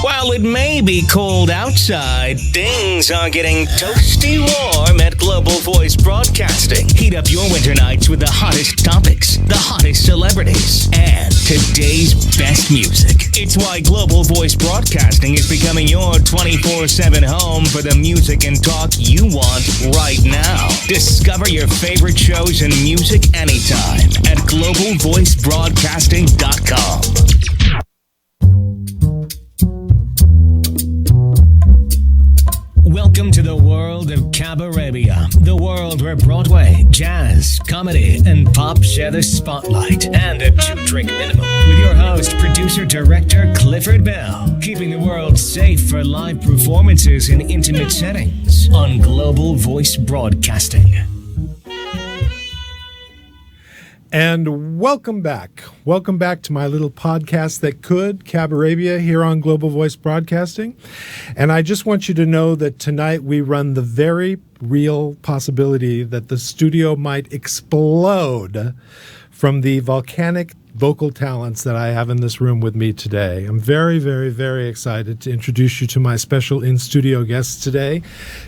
While it may be cold outside, things are getting toasty warm at Global Voice Broadcasting. Heat up your winter nights with the hottest topics, the hottest celebrities, and today's best music. It's why Global Voice Broadcasting is becoming your 24/7 home for the music and talk you want right now. Discover your favorite shows and music anytime at globalvoicebroadcasting.com. Welcome to the world of Cabarabia, the world where Broadway, jazz, comedy, and pop share the spotlight, and a 2-drink minimum. With your host, producer, director, Clifford Bell, keeping the world safe for live performances in intimate settings on Global Voice Broadcasting. And welcome back. Welcome back to my little podcast that could, Cabarabia, here on Global Voice Broadcasting. And I just want you to know that tonight we run the very real possibility that the studio might explode from the volcanic vocal talents that I have in this room with me today. I'm very, very, very excited to introduce you to my special in-studio guests today.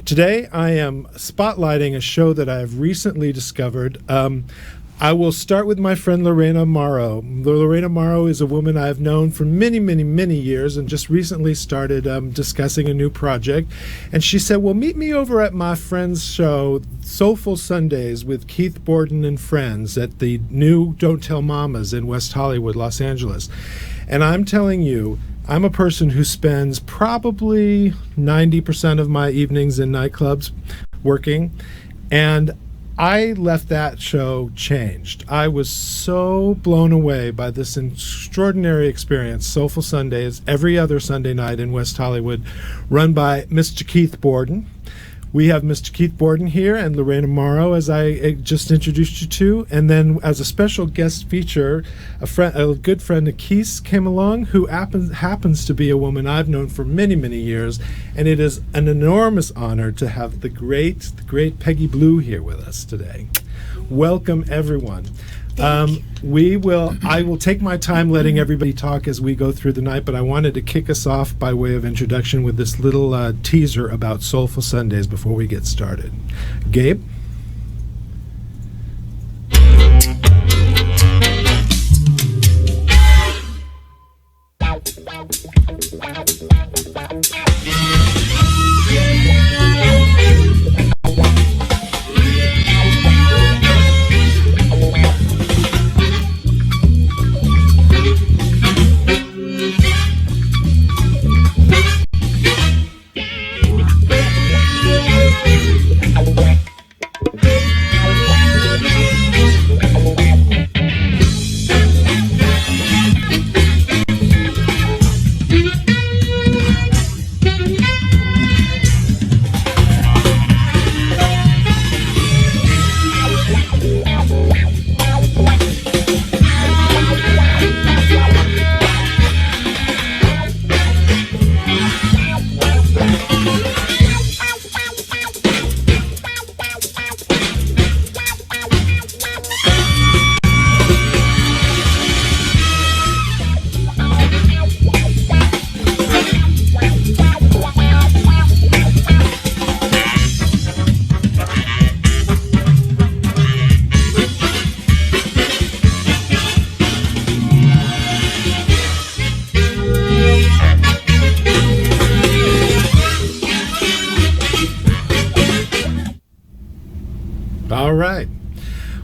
Today I am spotlighting a show that I have recently discovered. I will start with my friend LORRAINA MAARO. LORRAINA MAARO is a woman I've known for many, many, many years and just recently started discussing a new project. And she said, well, meet me over at my friend's show, Soulful Sundays with Keith Borden and friends at the new Don't Tell Mamas in West Hollywood, Los Angeles. And I'm telling you, I'm a person who spends probably 90% of my evenings in nightclubs working, and I left that show changed. I was so blown away by this extraordinary experience, Soulful Sundays, every other Sunday night in West Hollywood, run by Mr. Keith Borden. We have Mr. Keith Borden here and LORRAINA MAARO, as I just introduced you to. And then as a special guest feature, a good friend of Keith's came along, who happens to be a woman I've known for many, many years. And it is an enormous honor to have the great PEGGI BLU here with us today. Welcome, everyone. I will take my time letting everybody talk as we go through the night, but I wanted to kick us off by way of introduction with this little teaser about Soulful Sundays before we get started. Gabe?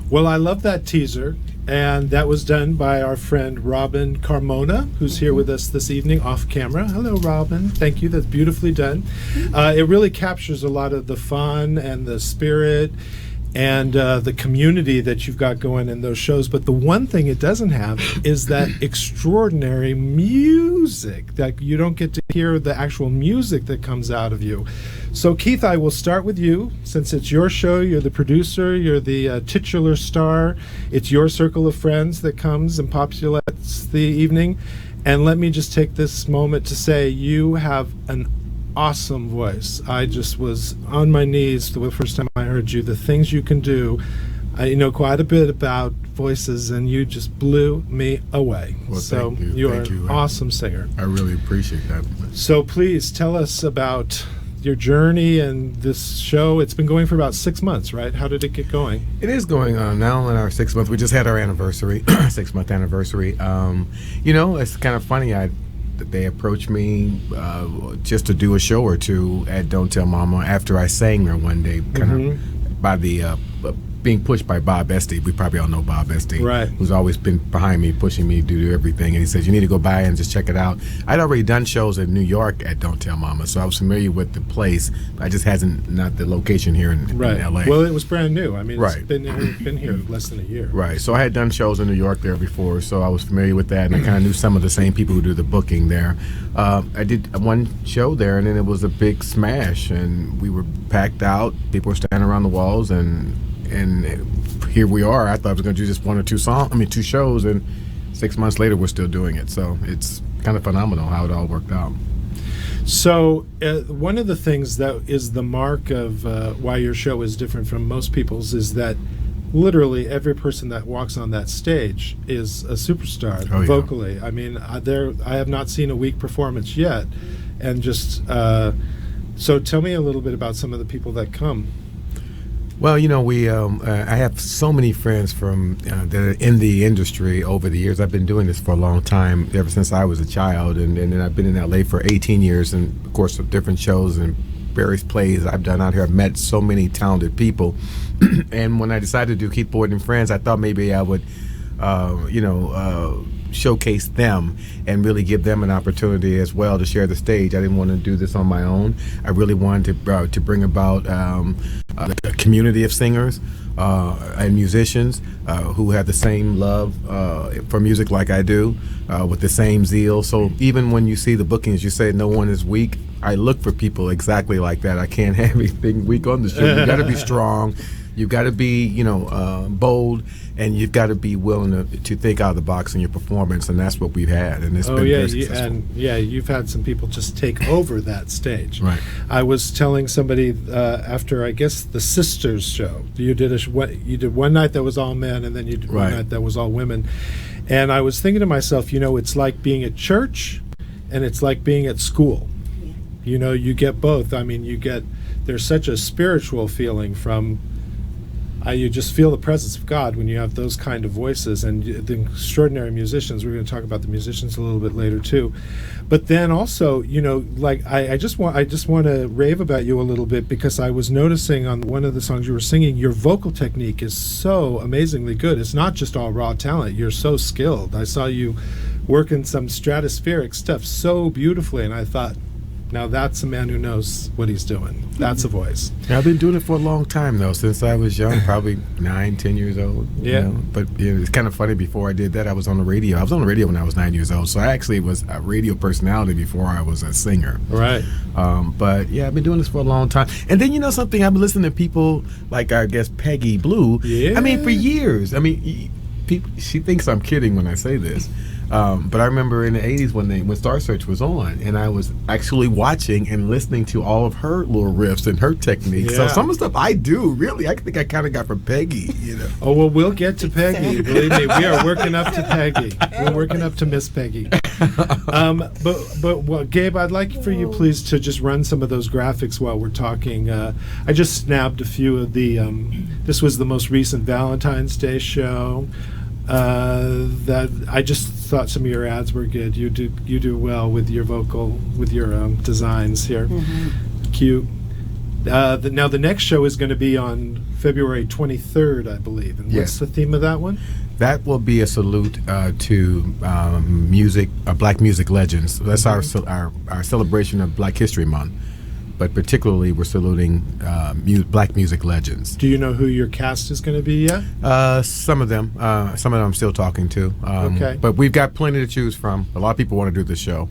Well, I love that teaser, and that was done by our friend Robin Carmona, who's here with us this evening off camera. Hello, Robin. Thank you. That's beautifully done. It really captures a lot of the fun and the spirit and the community that you've got going in those shows. But the one thing it doesn't have is that extraordinary music, that you don't get to hear the actual music that comes out of you. So Keith, I will start with you. Since it's your show, you're the producer, you're the titular star, it's your circle of friends that comes and populates the evening. And let me just take this moment to say you have an awesome voice. I just was on my knees the first time I heard you. The things you can do I know quite a bit about voices, and you just blew me away. Well, so thank you. You're Thank you. an awesome singer. I really appreciate that. So please tell us about your journey and this show. It's been going for about 6 months, right? How did it get going? It is going on now in our 6 months. We just had our anniversary, 6-month anniversary. It's kind of funny. They approached me just to do a show or two at Don't Tell Mama after I sang there one day, kind of by the being pushed by Bob Esty. We probably all know Bob Esty, right? Who's always been behind me, pushing me to do everything. And he says, you need to go by and just check it out. I'd already done shows in New York at Don't Tell Mama, so I was familiar with the place. I just not the location here in L.A. Well, it was brand new. I mean, right. It's been here less than a year. Right. So I had done shows in New York there before, so I was familiar with that, and I kind of knew some of the same people who do the booking there. I did one show there, and then it was a big smash, and we were packed out. People were standing around the walls, and here we are. I thought I was going to do just 1 or 2 shows, and 6 months later we're still doing it. So it's kind of phenomenal how it all worked out. So one of the things that is the mark of why your show is different from most people's is that literally every person that walks on that stage is a superstar vocally. I mean, I have not seen a weak performance yet, and just so tell me a little bit about some of the people that come. Well, I have so many friends from that are in the industry over the years. I've been doing this for a long time, ever since I was a child, and then I've been in LA for 18 years, and of course, of different shows and various plays I've done out here. I've met so many talented people, and when I decided to do Keith Boyd and Friends, I thought maybe I would, showcase them and really give them an opportunity as well to share the stage. I didn't want to do this on my own. I really wanted to bring about a community of singers and musicians who have the same love for music like I do, with the same zeal. So even when you see the bookings, you say no one is weak. I look for people exactly like that. I can't have anything weak on the show. You got to be strong. You've got to be, bold, and you've got to be willing to think out of the box in your performance, and that's what we've had, and it's been very successful. You've had some people just take over that stage. Right. I was telling somebody after, I guess, the Sisters show, you did one night that was all men, and then you did one night that was all women, and I was thinking to myself, it's like being at church, and it's like being at school. You get both. I mean, there's such a spiritual feeling from. You just feel the presence of God when you have those kind of voices, and the extraordinary musicians. We're going to talk about the musicians a little bit later too, but then also, I just want to rave about you a little bit, because I was noticing on one of the songs you were singing, your vocal technique is so amazingly good. It's not just all raw talent. You're so skilled. I saw you working some stratospheric stuff so beautifully, and I thought, now that's a man who knows what he's doing. That's a voice. Yeah, I've been doing it for a long time, though, since I was young, probably 9, 10 years old. Yeah. But it's kind of funny, before I did that, I was on the radio. I was on the radio when I was 9 years old, so I actually was a radio personality before I was a singer. Right. But yeah, I've been doing this for a long time. And then, something, I've been listening to people like, I guess, PEGGI BLU. Yeah. I mean, for years. I mean, she thinks I'm kidding when I say this. But I remember in the 80s when Star Search was on, and I was actually watching and listening to all of her little riffs and her techniques. Yeah. So some of the stuff I do, really, I think I kind of got from PEGGI, Oh, well, we'll get to PEGGI. Believe me, we are working up to PEGGI. We're working up to Miss PEGGI. But Gabe, I'd like for you, please, to just run some of those graphics while we're talking. I just snapped a few of the, this was the most recent Valentine's Day show. That I just thought some of your ads were good. You do well with your designs here. Cute. Now the next show is going to be on February 23rd, I believe. And what's the theme of that one? That will be a salute to music, Black music legends. That's our celebration of Black History Month. But particularly, we're saluting Black music legends. Do you know who your cast is going to be yet? Some of them. Some of them I'm still talking to. Okay. But we've got plenty to choose from. A lot of people want to do this show.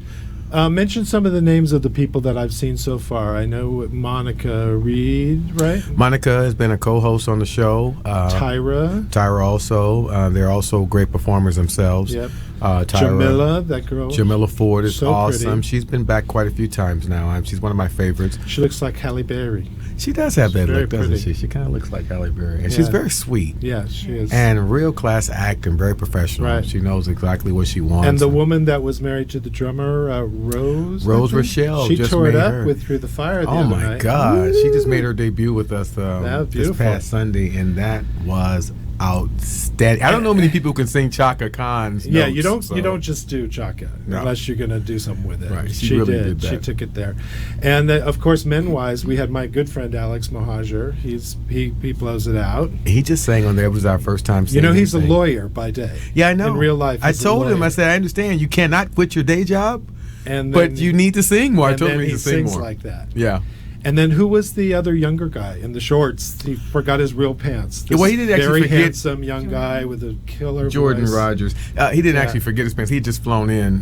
Mention some of the names of the people that I've seen so far. I know Monica Reed, right? Monica has been a co-host on the show. Tyra also. They're also great performers themselves. Yep. Tyra, Jamila, that girl. Jamila Ford is so awesome. Pretty. She's been back quite a few times now. She's one of my favorites. She looks like Halle Berry. She does have that very look, doesn't pretty. she? She kind of looks like Halle Berry. And Yeah. she's very sweet. Yeah, she is. And real class acting, very professional. Right. She knows exactly what she wants. And the woman that was married to the drummer, Rose. I think? Rochelle, She just tore it made up her. with Through the Fire. The Oh other my night. God! She just made her debut with us was this beautiful. past Sunday, and that was outstanding. I don't know many people who can sing Chaka Khan's Yeah, notes, you don't so. you don't just do Chaka No. unless you're going to do something with it. Right, She she really did She that. took it there, and of course, men-wise, we had my good friend Alex Mohajer. He blows it out. He just sang on there. It was our first time You seeing know, him he's a sing. lawyer by day. Yeah, I know. In real life, I he's a told him. lawyer. I said, I understand. You cannot quit your day job, And but then- you need to sing more. I and told then him he he needs to sing sings more. like that. Yeah. And then who was the other younger guy in the shorts? He forgot his real pants. This Well, he didn't actually very forget- handsome young guy with a killer Jordan voice. Rogers. He didn't Yeah. actually forget his pants. He had just flown in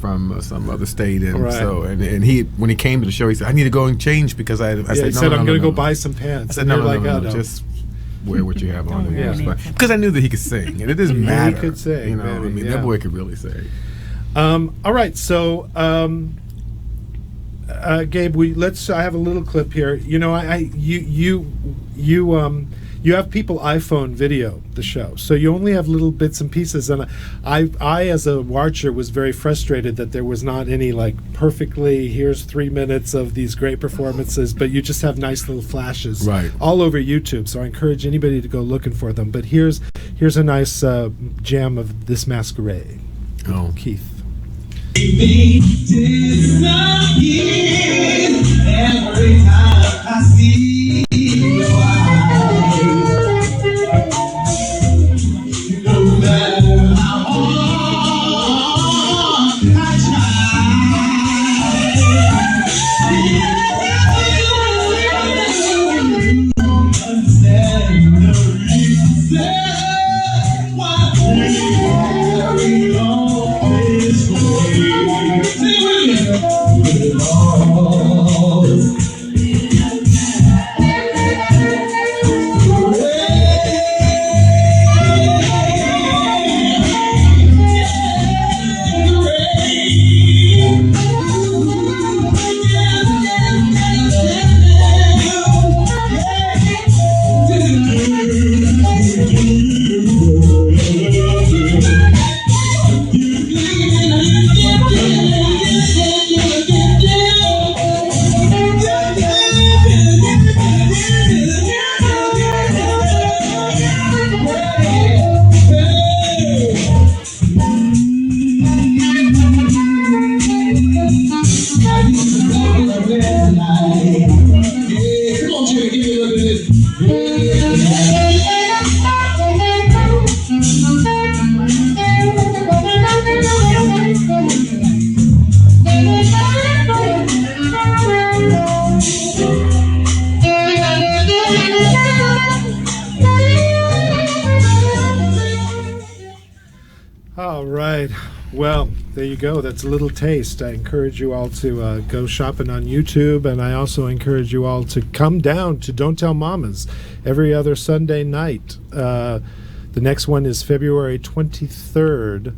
from some other state, and Right. so and he when he came to the show, he said, "I need to go and change because I Yeah, said, he no, said, no, I'm no, going to no, go no." buy some pants. I said, And "No, you're no, like, no, oh, no, no. just wear what you have on." Don't and wear it's fine. anything. Because I knew that he could sing, and it doesn't matter. could sing, You know, I maybe, mean, yeah. that boy could really sing. All right, so Gabe, I have a little clip here. You know, you have people iPhone video the show, so you only have little bits and pieces. And I as a watcher was very frustrated that there was not any like perfectly. Here's 3 minutes of these great performances, but you just have nice little flashes Right. all over YouTube. So I encourage anybody to go looking for them. But here's a nice jam of This Masquerade. Oh. Keith. Every time I see your eyes, no matter how hard I try, understand the reason why we carry on this way. Sing with me. All right. Well, there you go. That's a little taste. I encourage you all to go shopping on YouTube, and I also encourage you all to come down to Don't Tell Mamas every other Sunday night. The next one is February 23rd.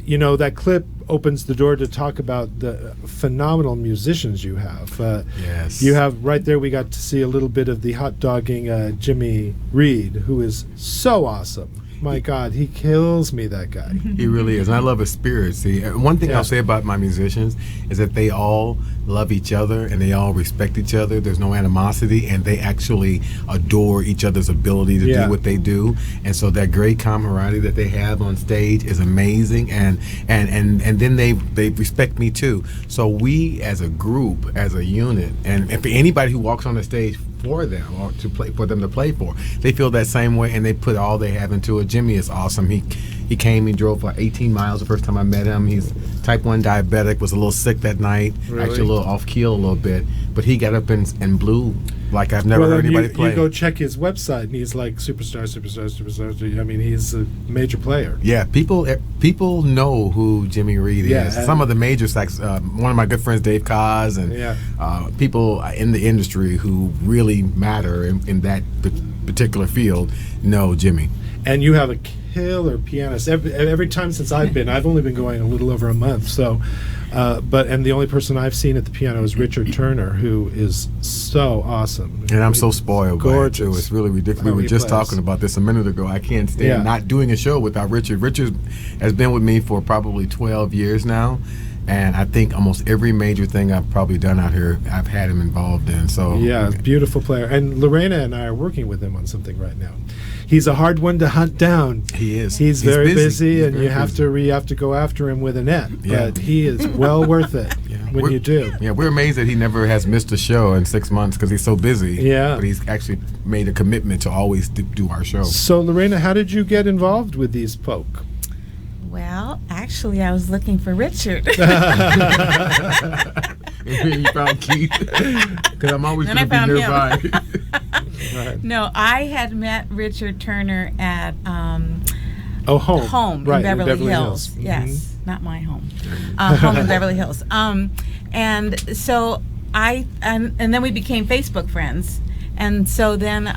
You know, that clip opens the door to talk about the phenomenal musicians you have. Yes. You have right there, we got to see a little bit of the hot dogging Jimmy Reid, who is so awesome. My God, he kills me, that guy. He really is. And I love his spirit. See, one thing Yeah. I'll say about my musicians is that they all love each other and they all respect each other. There's no animosity, and they actually adore each other's ability to Yeah. do what they do. And so that great camaraderie that they have on stage is amazing. And then they respect me too. So we as a group, as a unit, and for anybody who walks on the stage for them or to play for them to play for, they feel that same way and they put all they have into it. Jimmy is awesome. He came, he drove for 18 miles the first time I met him. He's type 1 diabetic, was a little sick that night, Really? actually a little off keel a little bit, but he got up and blew like I've never heard anybody play. You go check his website, and he's like superstar. I mean, he's a major player. Yeah, people know who Jimmy Reid Yeah, is. and- Some of the major sax, one of my good friends, Dave Kaz, and Yeah. people in the industry who really matter in that particular field know Jimmy. And you have a killer pianist. Every time since I've only been going a little over a month. So, and the only person I've seen at the piano is Richard Turner, who is so awesome. And I'm so spoiled gorgeous. by it too. It's really ridiculous. We were just talking about this a minute ago. I can't stand not doing a show without Richard. Richard has been with me for probably 12 years now. And I think almost every major thing I've probably done out here, I've had him involved in. So yeah, beautiful player. And Lorraina and I are working with him on something right now. He's a hard one to hunt down. He is. He's very busy, and you have to go after him with a net. Yeah. But he is well worth it when you do. Yeah, we're amazed that he never has missed a show in 6 months because he's so busy. Yeah. But he's actually made a commitment to always do our show. So Lorraina, how did you get involved with these folk? Well, actually, I was looking for Richard. And then you found Keith, because I'm always going to be nearby. Right. No, I had met Richard Turner at Home. in Beverly Hills. Mm-hmm. Yes, not my home. Home in Beverly Hills. And so and then we became Facebook friends. And so then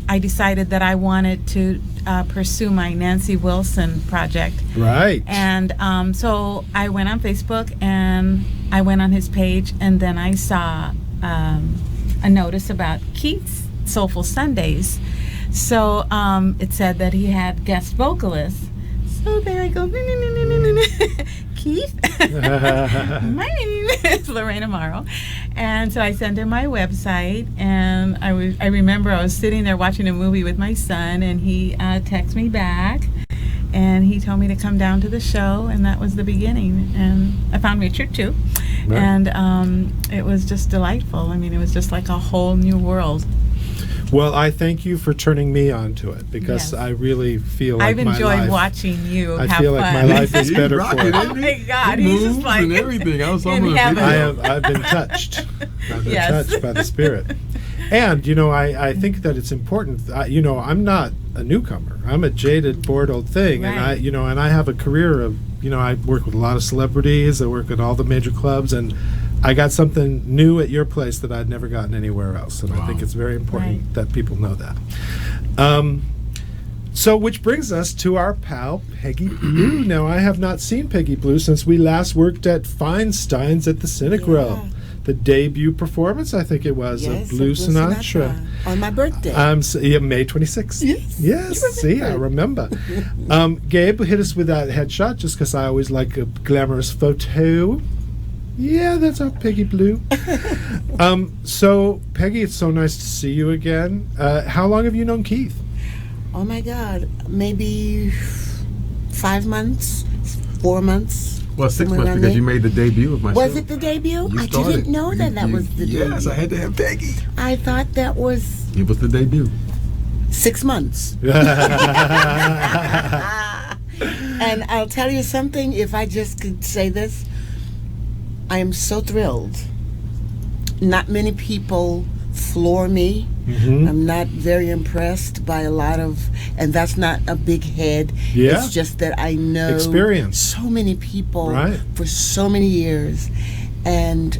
I decided that I wanted to pursue my Nancy Wilson project. Right. And so I went on Facebook and I went on his page, and then I saw a notice about Keith's Soulful Sundays. So it said that he had guest vocalists. So there I go. Keith, my name is Lorraina Marro. And so I sent him my website, and I remember I was sitting there watching a movie with my son, and he texted me back, and he told me to come down to the show, and that was the beginning. And I found Richard too, right. And it was just delightful. I mean, it was just like a whole new world. Well, I thank you for turning me on to it, because Yes. I really feel like I've enjoyed my life, watching you I have feel fun. like my life is He's better rocking for it, it. isn't Oh my God, He he's just moves like and everything. I saw in him on the heaven. video. I've been touched. I've been Yes. touched by the Spirit. And, I think that it's important. I'm not a newcomer. I'm a jaded, bored old thing. Right. And I have a career of, I work with a lot of celebrities. I work at all the major clubs. And I got something new at your place that I'd never gotten anywhere else. And I think it's very important Right. that people know that. So, which brings us to our pal, Peggy Blue. Now, I have not seen Peggy Blue since we last worked at Feinstein's at the Cynic Row. The debut performance, I think it was, of Blue Sinatra. On my birthday. May 26th. Yes. Yes, see, I remember. Gabe hit us with that headshot just because I always like a glamorous photo. Yeah, that's our Peggy Blue. So, Peggy, it's so nice to see you again. How long have you known Keith? Oh my God, maybe 5 months, 4 months. Well, 6 somewhere months around because there. you made the debut of my show. Was it the debut? You I started. didn't know that was the debut. Yes, I had to have Peggy. I thought that was It was the debut. 6 months. And I'll tell you something, if I just could say this, I am so thrilled. Not many people floor me. Mm-hmm. I'm not very impressed by a lot of, and that's not a big head. Yeah. It's just that I know Experience. so many people Right. for so many years. And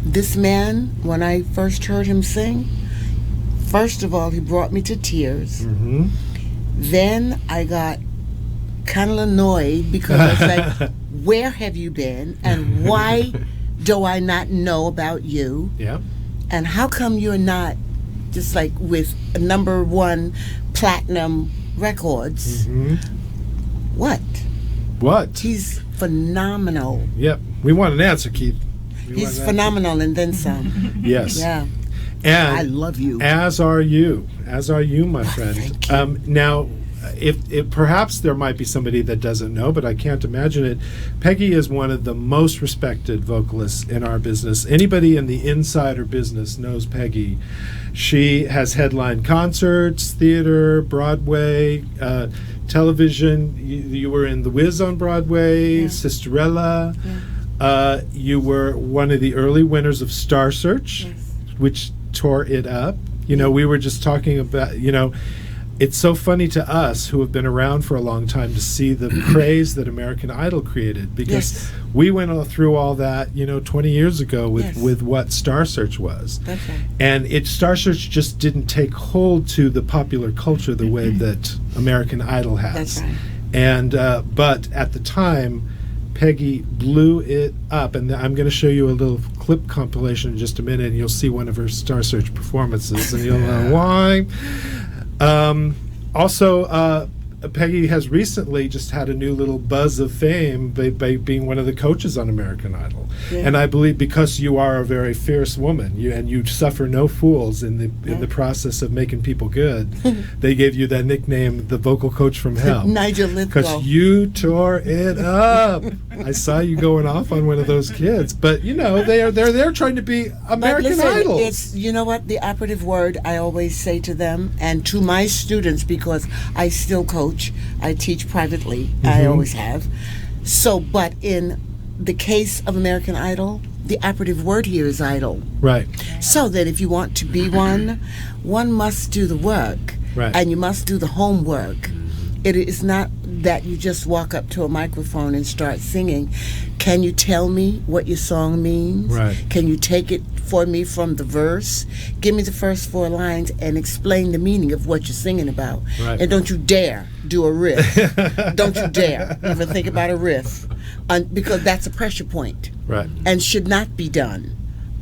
this man, when I first heard him sing, first of all, he brought me to tears. Mm-hmm. Then I got kind of annoyed because I was like, where have you been? And why do I not know about you? Yeah. And how come you're not just like with #1 platinum records? Mm-hmm. What? He's phenomenal. Yep. We want an answer, Keith. We want He's an phenomenal and then some. answer. Yes. Yeah. And I love you. As are you, my friend. Thank you. Now, if perhaps there might be somebody that doesn't know, but I can't imagine it. Peggy is one of the most respected vocalists in our business. Anybody in the insider business knows Peggy. She has headlined concerts, theater, Broadway, television. You were in The Wiz on Broadway, Yeah. Sisterella. Yeah. You were one of the early winners of Star Search, Yes. which tore it up. We were just talking about, it's so funny to us who have been around for a long time to see the craze that American Idol created, because Yes. we went through all that, 20 years ago with, Yes. with what Star Search was. That's right. And Star Search just didn't take hold to the popular culture the way that American Idol has. That's right. And but at the time, Peggy blew it up, and I'm going to show you a little clip compilation in just a minute, and you'll see one of her Star Search performances, and you'll know why. Also, Peggy has recently just had a new little buzz of fame by being one of the coaches on American Idol. Yeah. And I believe because you are a very fierce woman, you suffer no fools in the process of making people good, they gave you that nickname, the vocal coach from hell. Nigel Because Lithgow. you tore it up. I saw you going off on one of those kids. But they're trying to be But American listen, Idols. it's, you know what, the operative word I always say to them and to my students, because I still coach, I teach privately, I always have. So, but in the case of American Idol, the operative word here is idol. Right. So that if you want to be one must do the work. Right. And you must do the homework. It is not that you just walk up to a microphone and start singing. Can you tell me what your song means? Right. Can you take it for me from the verse? Give me the first 4 lines and explain the meaning of what you're singing about. Right. And don't you dare do a riff. Don't you dare even think about a riff. Because that's a pressure point. Right. And should not be done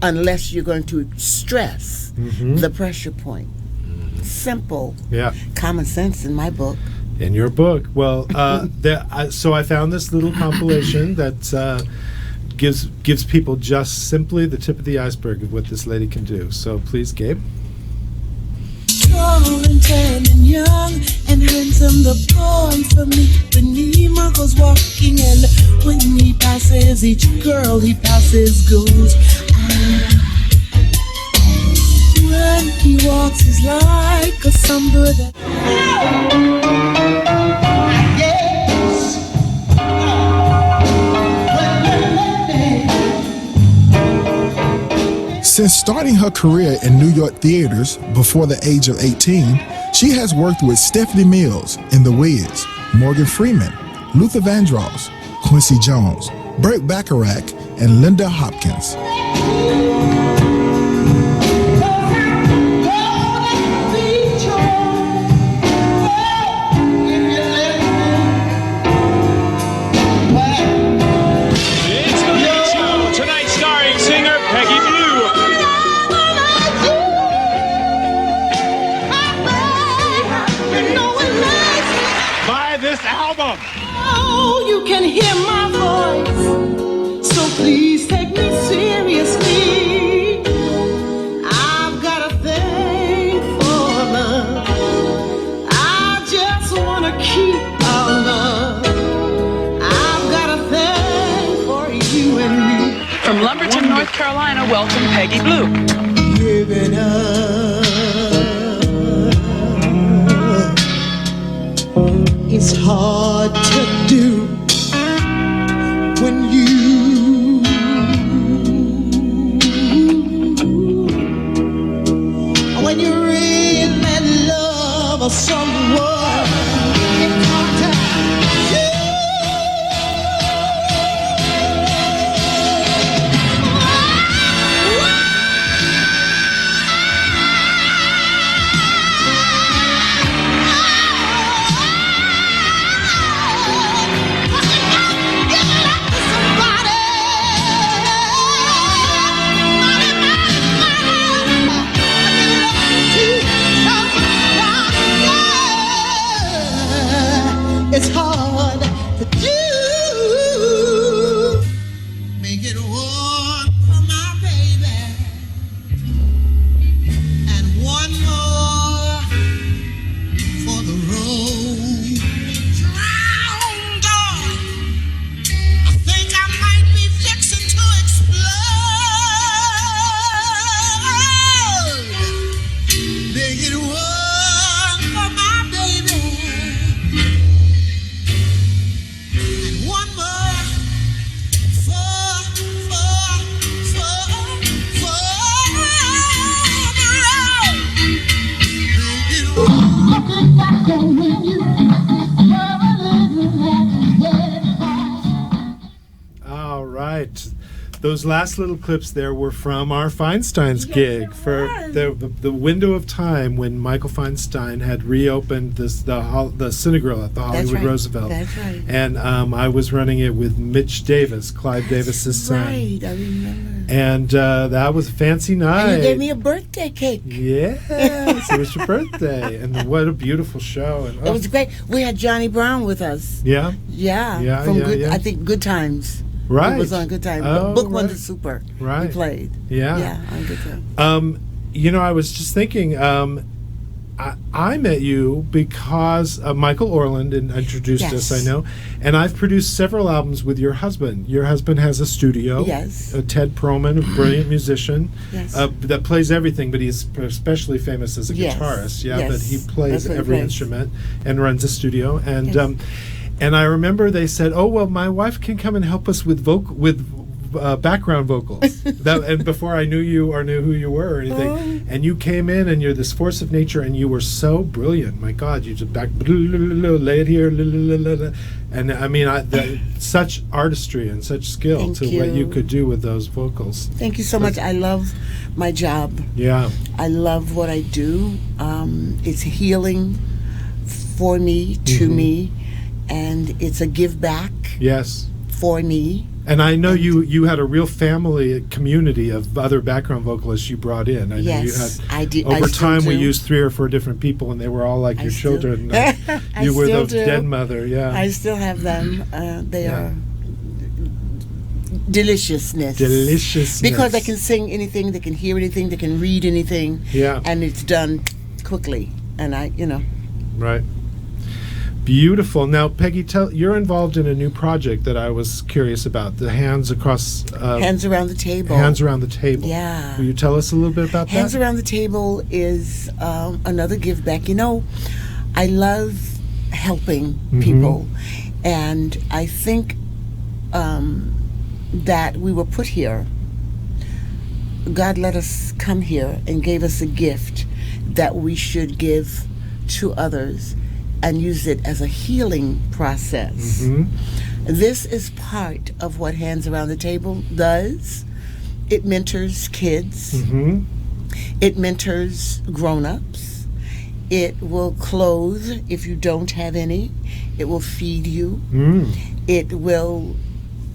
unless you're going to stress the pressure point. Simple. Yeah. Common sense in my book. In your book. Well, so I found this little compilation that gives people just simply the tip of the iceberg of what this lady can do. So please, Gabe. Tall and tan and young and handsome, the boy for me. When Nemo goes walking, and when he passes, each girl he passes goes. When he walks, he's like a sunbird. Since starting her career in New York theaters before the age of 18, she has worked with Stephanie Mills in The Wiz, Morgan Freeman, Luther Vandross, Quincy Jones, Burt Bacharach, and Linda Hopkins. It's the Hit Show, tonight starring singer Peggy Blue. Buy this album. Oh, you can hear my voice, so please take me seriously. I've got a thing for love. I just wanna keep our love. I've got a thing for you and me. From Lumberton, North Carolina, welcome Peggy Blue. Giving up. It's hard to do when you really love someone. It's hard to it's hard to do. Make it one for my baby, and one more for the road. Drowned dog, I think I might be fixing to explode. Make it one for my baby. right. Those last little clips there were from our Feinstein's gig for the window of time when Michael Feinstein had reopened the Cinegrill at the Hollywood Roosevelt. That's right. And I was running it with Mitch Davis, Clive Davis's son. Right, I remember. And that was a fancy night. And you gave me a birthday cake. Yes, it was your birthday, and what a beautiful show! And, It was great. We had Johnny Brown with us. Yeah. From I think Good Times. Right. It was on Good Times. Oh, Book Wonder Super. Right. We played. Yeah. On Good Times. I was just thinking, I met you because Michael Orland introduced us, I know, and I've produced several albums with your husband. Your husband has a studio. Yes. Ted Perlman, a brilliant musician. Yes. That plays everything, but he's especially famous as a Yes. guitarist. Yeah, Yes. but he plays That's what he every plays. instrument and runs a studio. And Yes. and I remember they said, "Oh well, my wife can come and help us with background vocals." And before I knew you or knew who you were or anything, and you came in and you're this force of nature, and you were so brilliant. My God, you just lay it here, and I mean, such artistry and such skill Thank to you. what you could do with those vocals. Thank you so much. I love my job. Yeah, I love what I do. It's healing for me, to me, and it's a give back yes. for me. And I know you had a real family community of other background vocalists you brought in. I know Yes, you had, I do. Over I still time, we do. used 3 or 4 different people, and they were all like I your still- children. I You were still the do. den mother, yeah. I still have them. They Yeah. are deliciousness. Deliciousness. Because they can sing anything, they can hear anything, they can read anything. Yeah. And it's done quickly. And Right. Beautiful. Now, Peggy, you're involved in a new project that I was curious about. The Hands Across... Hands Around the Table. Hands Around the Table. Yeah. Will you tell us a little bit about Hands that? Around the Table is another give back. I love helping people. And I think that we were put here. God let us come here and gave us a gift that we should give to others and use it as a healing process. This is part of what Hands Around the Table does. It mentors kids. It mentors grown-ups. It will clothe if you don't have any. It will feed you. It will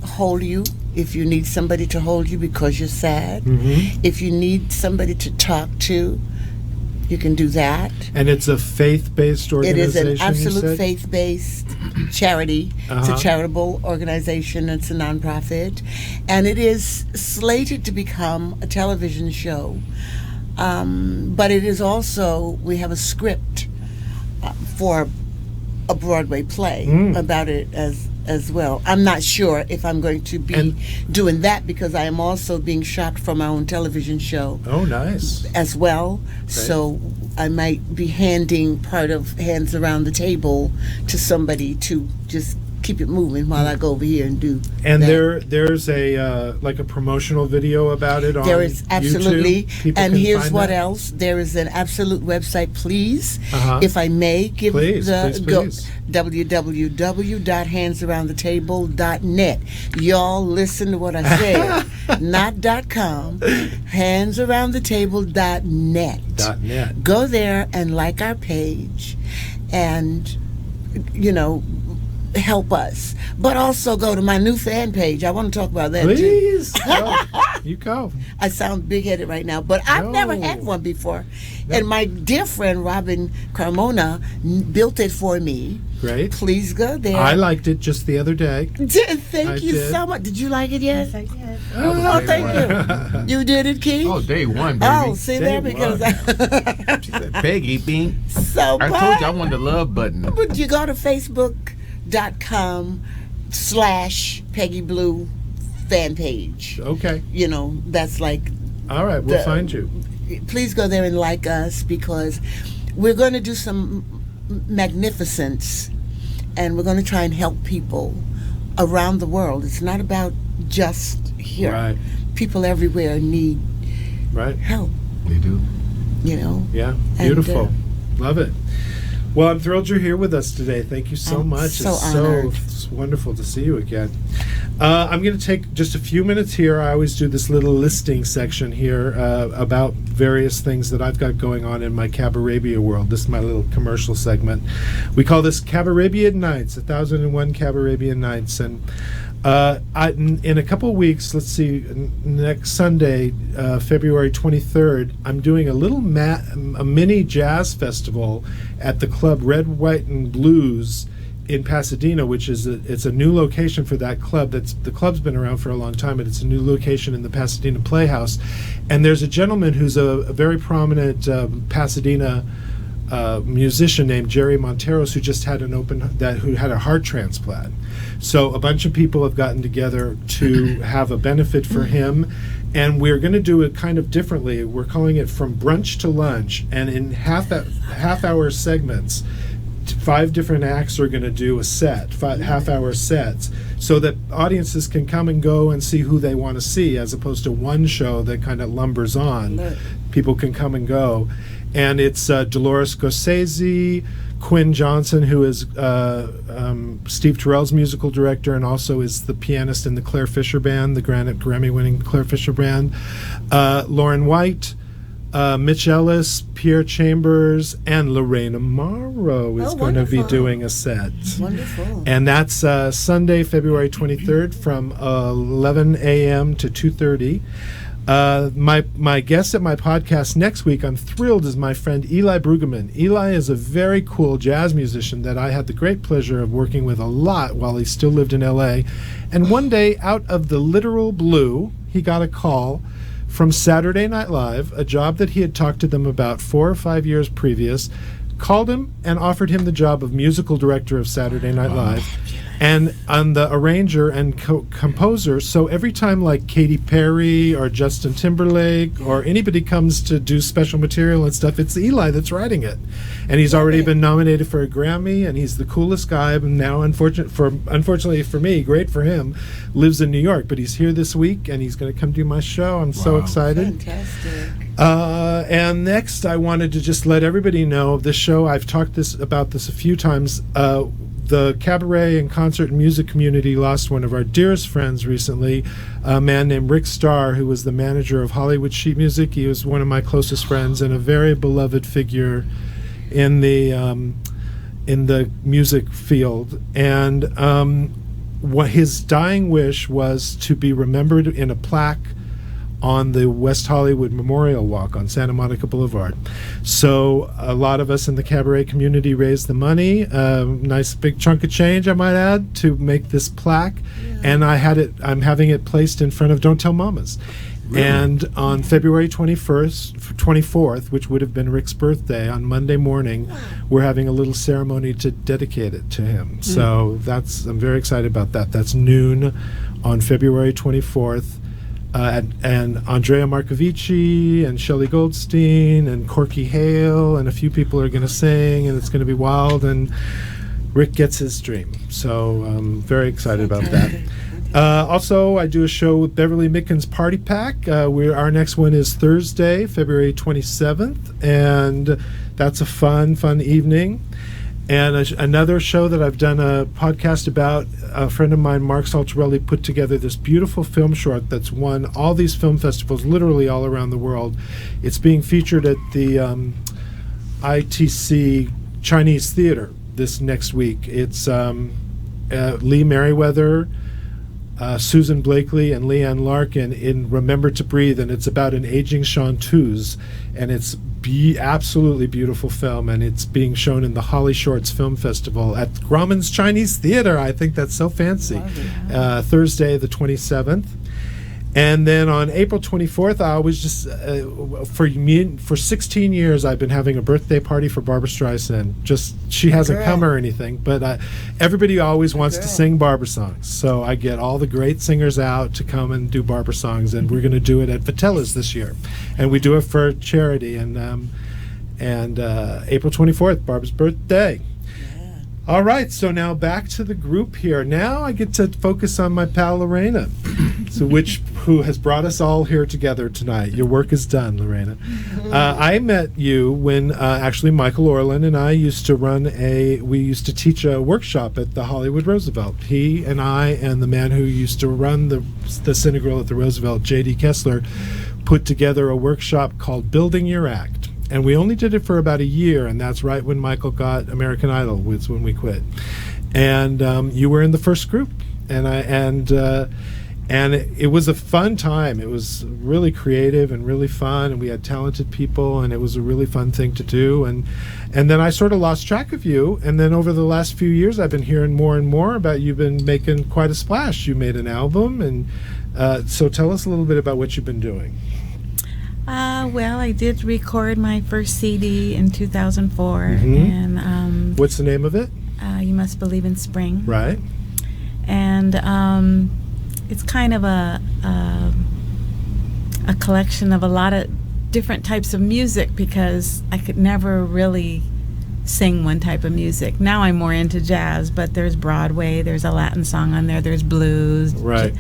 hold you if you need somebody to hold you because you're sad. If you need somebody to talk to, you can do that. And it's a faith-based It organization, is an absolute you said? faith-based charity. It's a charitable organization. It's a nonprofit. And it is slated to become a television show. But it is also, we have a script for a Broadway play about it as well. I'm not sure if I'm going to be doing that because I am also being shot for my own television show. Oh, nice. As well. So I might be handing part of Hands Around the Table to somebody to just keep it moving while I go over here and do And that. there's a like a promotional video about it on There is absolutely, YouTube? People and can here's find what that? else. There is an absolute website, please, if I may give Please. www.handsaroundthetable.net. Y'all listen to what I said, not .com. Handsaroundthetable.net. .net. Go there and like our page, and help us. But also go to my new fan page. I want to talk about that too. Please. Go. You go. I sound big-headed right now, but I've never had one before. And my dear friend Robin Carmona built it for me. Great. Please go there. I liked it just the other day. Thank you so much. Did you like it yet? Yes, I did. Oh, thank you. You did it, Keith? Oh, day one, baby. Oh, see there, Day because one. She said, Peggy, Bing. so I told you I wanted the love button. But you go to Facebook.com/Peggy Blue fan page. Okay. That's like. All right, we'll find you. Please go there and like us because we're going to do some magnificence and we're going to try and help people around the world. It's not about just here. Right. People everywhere need Right. help, They do. Yeah. And, Beautiful. Love it. Well, I'm thrilled you're here with us today. Thank you so I'm much. so it's honored. it's wonderful to see you again. I'm going to take just a few minutes here. I always do this little listing section here about various things that I've got going on in my Cabarabia world. This is my little commercial segment. We call this Cabarabian Nights, 1001 Cabarabian Nights. And in a couple of weeks, let's see, next Sunday, February 23rd, I'm doing a little a mini jazz festival at the club Red, White, and Blues in Pasadena, which is it's a new location for that club. The club's been around for a long time, but it's a new location in the Pasadena Playhouse. And there's a gentleman who's a very prominent Pasadena musician named Jerry Monteros, who just had who had a heart transplant. So a bunch of people have gotten together to have a benefit for him, and we're going to do it kind of differently. We're calling it From Brunch to Lunch, and in half-hour segments, 5 different acts are going to do a set, half-hour sets, so that audiences can come and go and see who they want to see, as opposed to one show that kind of lumbers on. People can come and go. And it's Dolores Scorsese, Quinn Johnson, who is Steve Terrell's musical director and also is the pianist in the Claire Fisher Band, the Grammy-winning Claire Fisher Band, Lauren White, Mitch Ellis, Pierre Chambers, and LORRAINA MAARO is going to be doing a set. Wonderful. And that's Sunday, February 23rd from 11 a.m. to 2:30. My guest at my podcast next week, I'm thrilled, is my friend Eli Brueggemann. Eli is a very cool jazz musician that I had the great pleasure of working with a lot while he still lived in L.A. And one day, out of the literal blue, he got a call from Saturday Night Live, a job that he had talked to them about 4 or 5 years previous, called him and offered him the job of musical director of Saturday Night Live. And I'm the arranger and composer, so every time like Katy Perry or Justin Timberlake or anybody comes to do special material and stuff, it's Eli that's writing it. And he's already been nominated for a Grammy, and he's the coolest guy. And now, unfortunately for me, great for him, lives in New York, but he's here this week, and he's going to come do my show. I'm so excited. Fantastic. And next, I wanted to just let everybody know of this show. I've talked about this a few times. The cabaret and concert and music community lost one of our dearest friends recently, a man named Rick Starr, who was the manager of Hollywood Sheet Music. He was one of my closest friends and a very beloved figure in the music field. And what his dying wish was to be remembered in a plaque on the West Hollywood Memorial Walk on Santa Monica Boulevard. So a lot of us in the cabaret community raised the money, nice big chunk of change, I might add, to make this plaque. And I'm having it placed in front of Don't Tell Mamas. Really? And on February 24th, which would have been Rick's birthday, on Monday morning, we're having a little ceremony to dedicate it to him. So I'm very excited about that. That's noon on February 24th. And Andrea Marcovici and Shelley Goldstein and Corky Hale and a few people are going to sing, and it's going to be wild, and Rick gets his dream. So I'm very excited about that. Also, I do a show with Beverly Mickens Party Pack. Our next one is Thursday, February 27th, and that's a fun evening. And another show that I've done a podcast about, a friend of mine, Mark Saltarelli, put together this beautiful film short that's won all these film festivals literally all around the world. It's being featured at the ITC Chinese Theater this next week. It's Lee Merriweather, Susan Blakely, and Leanne Larkin in Remember to Breathe, and it's about an aging chanteuse, and it's absolutely beautiful film, and it's being shown in the Holly Shorts Film Festival at Grauman's Chinese Theater. I think that's so fancy. Thursday the 27th. And then on April 24th, I always just, for 16 years, I've been having a birthday party for Barbra Streisand. She hasn't come or anything, but everybody always wants to sing Barbra songs. So I get all the great singers out to come and do Barbra songs, and we're going to do it at Vitella's this year. And we do it for charity. And April 24th, Barbra's birthday. All right, so now back to the group here. Now I get to focus on my pal Lorraina. who has brought us all here together tonight. Your work is done, Lorraina. I met you when actually Michael Orland and I used to teach a workshop at the Hollywood Roosevelt. He and I and the man who used to run the Cinegrill at the Roosevelt, J.D. Kessler, put together a workshop called Building Your Act. And we only did it for about a year, and that's right when Michael got American Idol, was when we quit. And you were in the first group, and it was a fun time. It was really creative and really fun, and we had talented people, and it was a really fun thing to do. And then I sort of lost track of you, and then over the last few years, I've been hearing more and more about you've been making quite a splash. You made an album, and so tell us a little bit about what you've been doing. Well, I did record my first CD in 2004, and what's the name of it? You Must Believe in Spring. Right. And it's kind of a collection of a lot of different types of music, because I could never really sing one type of music. Now I'm more into jazz, but there's Broadway, there's a Latin song on there, there's blues, right.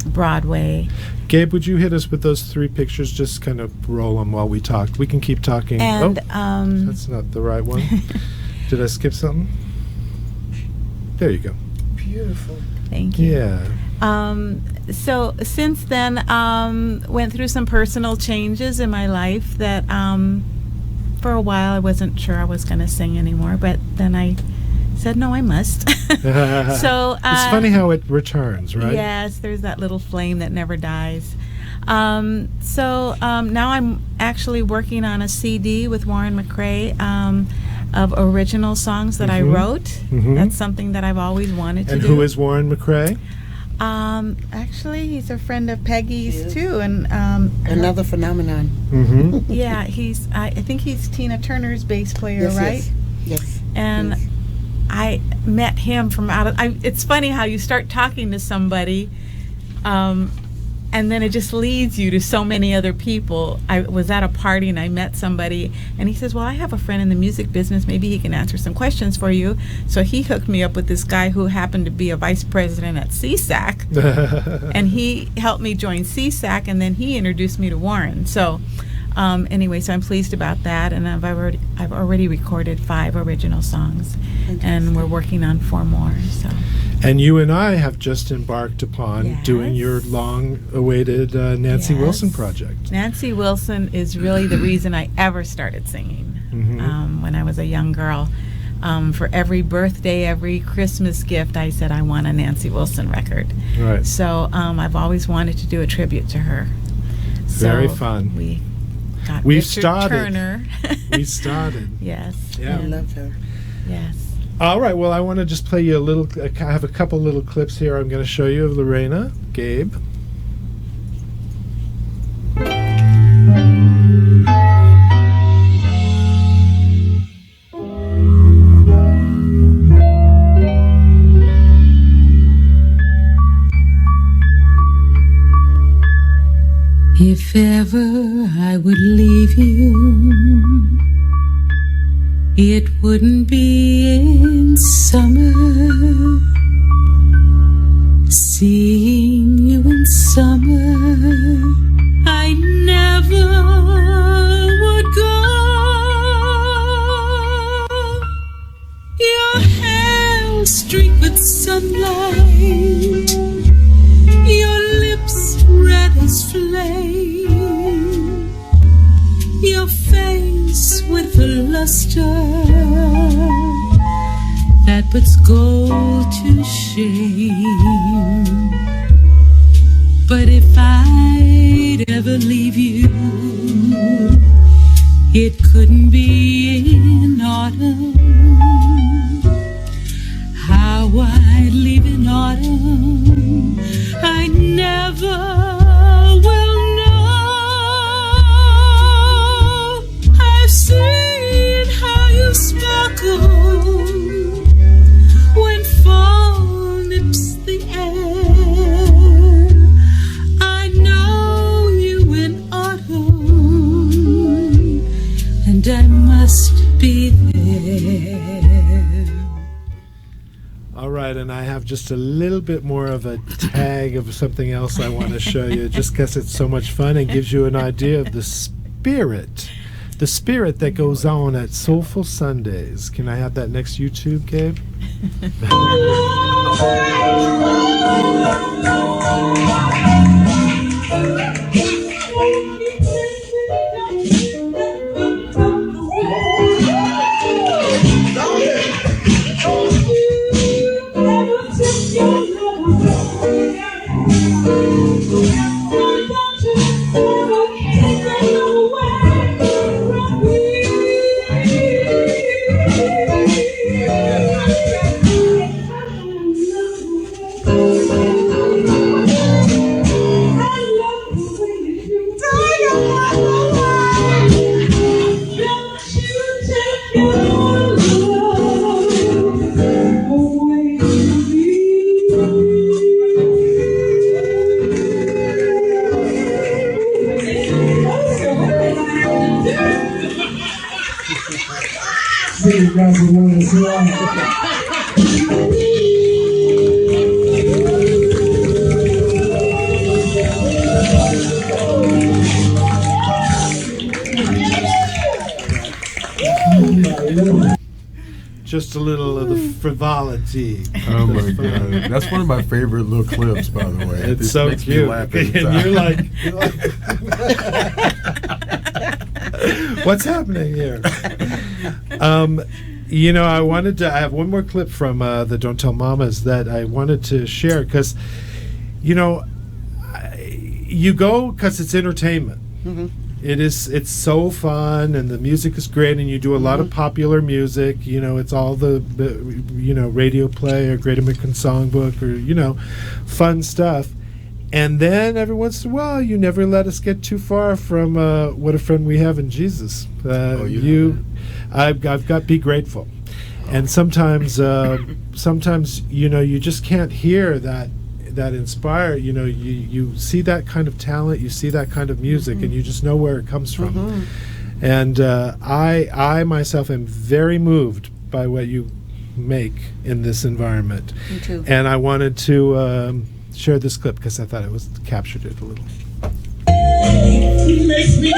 Broadway. Gabe, would you hit us with those three pictures? Just kind of roll them while we talk. We can keep talking. And that's not the right one. Did I skip something? There you go. Beautiful. Thank you. Yeah. So since then, went through some personal changes in my life that for a while I wasn't sure I was going to sing anymore, but then I said, no, I must. So it's funny how it returns, right? Yes, there's that little flame that never dies. So now I'm actually working on a CD with Warren McRae of original songs that I wrote. That's something that I've always wanted to do. And who is Warren McRae? Actually, he's a friend of Peggy's too, and another phenomenon. Yeah, I think he's Tina Turner's bass player, right? Yes. And yes. I met him from it's funny how you start talking to somebody, and then it just leads you to so many other people. I was at a party and I met somebody, and he says, well, I have a friend in the music business. Maybe he can answer some questions for you. So he hooked me up with this guy who happened to be a vice president at CSAC, and he helped me join CSAC, and then he introduced me to Warren. So anyway, so I'm pleased about that, and I've already recorded 5 original songs, and we're working on 4 more. So. And you and I have just embarked upon doing your long-awaited Nancy Wilson project. Nancy Wilson is really the reason I ever started singing when I was a young girl. For every birthday, every Christmas gift, I said I want a Nancy Wilson record. Right. So I've always wanted to do a tribute to her. Very fun. We got We've Richard started. Turner. We started. Yes. Yeah. I love her. Yes. All right, well, I want to just play you a little, I have a couple little clips here I'm going to show you of Lorraina. Gabe. If ever I would leave you, it wouldn't be in summer. Seeing you in summer, I never would go. Your hair streaked with sunlight, your lips red as flame, your face with the luster that puts gold to shame. But if I'd ever leave you, it couldn't be in autumn. How I'd leave in autumn, I never will know. I've seen how you sparkle when fall nips the air. I know you in autumn, and I must be there. All right, and I have just a little bit more of a tag of something else I want to show you, just because it's so much fun and gives you an idea of the spirit that goes on at Soulful Sundays. Can I have that next YouTube, Gabe? Just a little of the frivolity. Oh my God, that's one of my favorite little clips, by the way. It's so makes me cute. laugh And every time. you're like what's happening here? You know, I have one more clip from the Don't Tell Mamas that I wanted to share because, you know, you go because it's entertainment. Mm-hmm. It's so fun, and the music is great, and you do a lot of popular music. You know, it's all the you know, radio play or Great American Songbook or, you know, fun stuff. And then every once in a while, you never let us get too far from What a Friend We Have in Jesus. I've got Be Grateful. And sometimes, you know, you just can't hear that inspire. You know, you see that kind of talent, you see that kind of music, and you just know where it comes from. And I myself am very moved by what you make in this environment. Me too. And I wanted to share this clip because I thought it was captured it a little. Makes me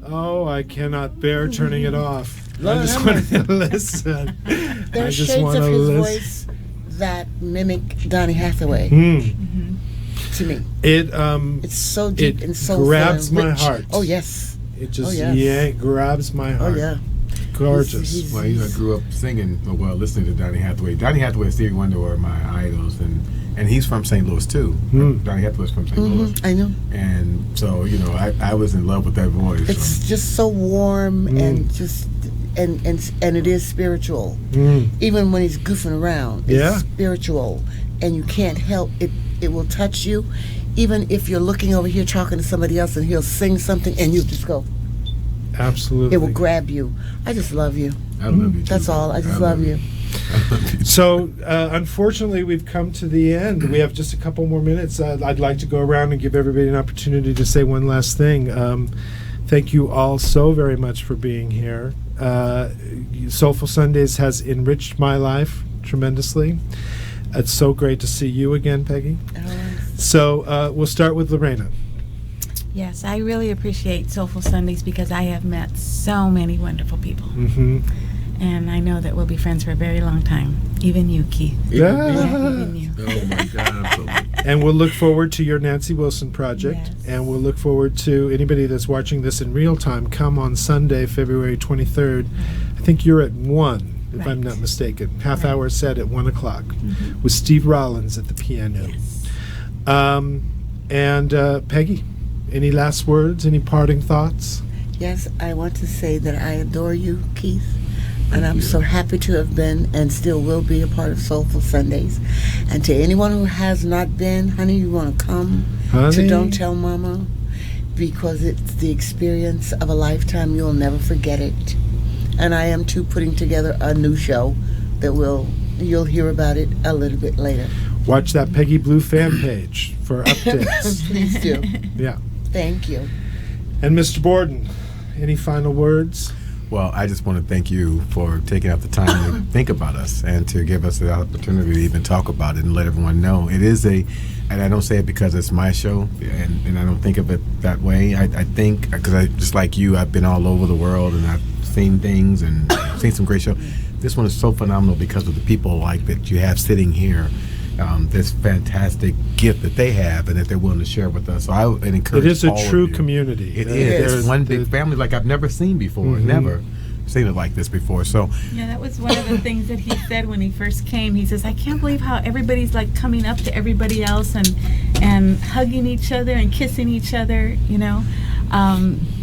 Oh, I cannot bear turning it off. I just want to listen. There I are just shades want of to his listen. voice that mimic Donny Hathaway to me. It's so deep it and so grabs full and my rich. heart. Oh yes. It just yes. it grabs my Oh heart. yeah. Gorgeous. Well, I grew up singing, well, listening to Donny Hathaway. Donny Hathaway and Stevie Wonder were my idols, and he's from St. Louis too. Donny Hathaway's from St. Louis. I know. And so, I was in love with that voice. It's just so warm and just and it is spiritual. Even when he's goofing around, it's spiritual, and you can't help it. It will touch you, even if you're looking over here talking to somebody else, and he'll sing something, and you just go. Absolutely. It will grab you. I just love you. I love you too. That's all. I just love you. So, unfortunately, we've come to the end. We have just a couple more minutes. I'd like to go around and give everybody an opportunity to say one last thing. Thank you all so very much for being here. Soulful Sundays has enriched my life tremendously. It's so great to see you again, Peggy. So, we'll start with Lorraina. Yes, I really appreciate Soulful Sundays because I have met so many wonderful people. And I know that we'll be friends for a very long time. Even you, Keith. Even you. Oh my God, absolutely. And we'll look forward to your Nancy Wilson project. Yes. And we'll look forward to anybody that's watching this in real time. Come on Sunday, February 23rd. I think you're at 1, if I'm not mistaken. Half hour set at 1 o'clock with Steve Rollins at the piano. Yes. And Peggy, any last words? Any parting thoughts? Yes, I want to say that I adore you, Keith. And I'm so happy to have been and still will be a part of Soulful Sundays. And to anyone who has not been, honey, you want to come to Don't Tell Mama, because it's the experience of a lifetime. You'll never forget it. And I am too putting together a new show that you'll hear about it a little bit later. Watch that Peggy Blue fan page for updates. Please do. Yeah. Thank you. And Mr. Borden, any final words? Well, I just want to thank you for taking out the time to think about us and to give us the opportunity to even talk about it and let everyone know. It is and I don't say it because it's my show, and I don't think of it that way. I think, because just like you, I've been all over the world and I've seen things and seen some great shows. This one is so phenomenal because of the people like that you have sitting here. This fantastic gift that they have and that they're willing to share with us. So I would encourage all of you. It is a true community. It is. There's one big family like I've never seen before. Never seen it like this before. So yeah, that was one of the things that he said when he first came. He says, I can't believe how everybody's like coming up to everybody else and hugging each other and kissing each other,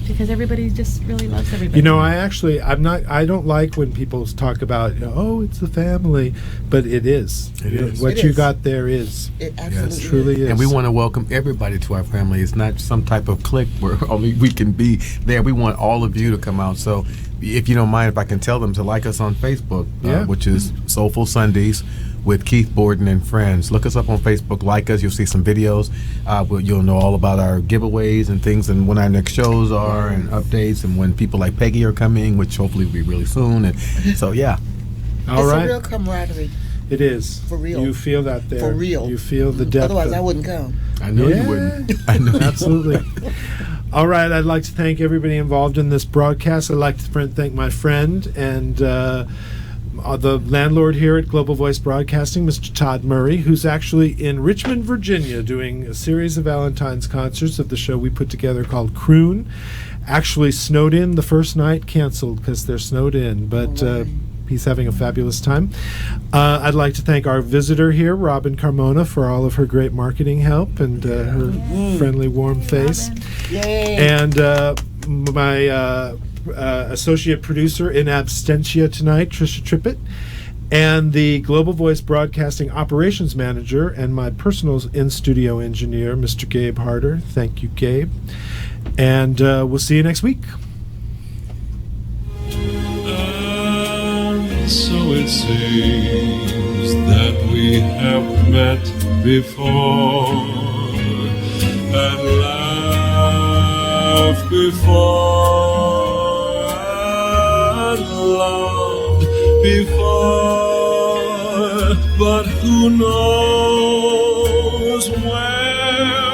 because everybody just really loves everybody. I don't like when people talk about, it's the family, but it is. It is. What you got there is. It absolutely truly is. And we want to welcome everybody to our family. It's not some type of clique where only we can be there. We want all of you to come out. So if you don't mind, if I can tell them to like us on Facebook, which is Soulful Sundays with Keith Borden and Friends. Look us up on Facebook, like us, you'll see some videos. You'll know all about our giveaways and things and when our next shows are and updates and when people like Peggy are coming, which hopefully will be really soon. And so, yeah. All right. It's a real camaraderie. It is. For real. You feel that there. For real. You feel the depth. Otherwise, I wouldn't come. I know you wouldn't. I know Absolutely. All right. I'd like to thank everybody involved in this broadcast. I'd like to thank my friend and the landlord here at Global Voice Broadcasting, Mr. Todd Murray, who's actually in Richmond, Virginia, doing a series of Valentine's concerts of the show we put together called Croon. Actually snowed in the first night, canceled because they're snowed in, but he's having a fabulous time. I'd like to thank our visitor here, Robin Carmona, for all of her great marketing help and her friendly, warm face. Yay. And my associate producer in absentia tonight, Trisha Trippett, and the Global Voice Broadcasting Operations Manager and my personal in-studio engineer, Mr. Gabe Harder. Thank you, Gabe. And we'll see you next week. And so it seems that we have met before and laughed before. Loved before, but who knows? knows where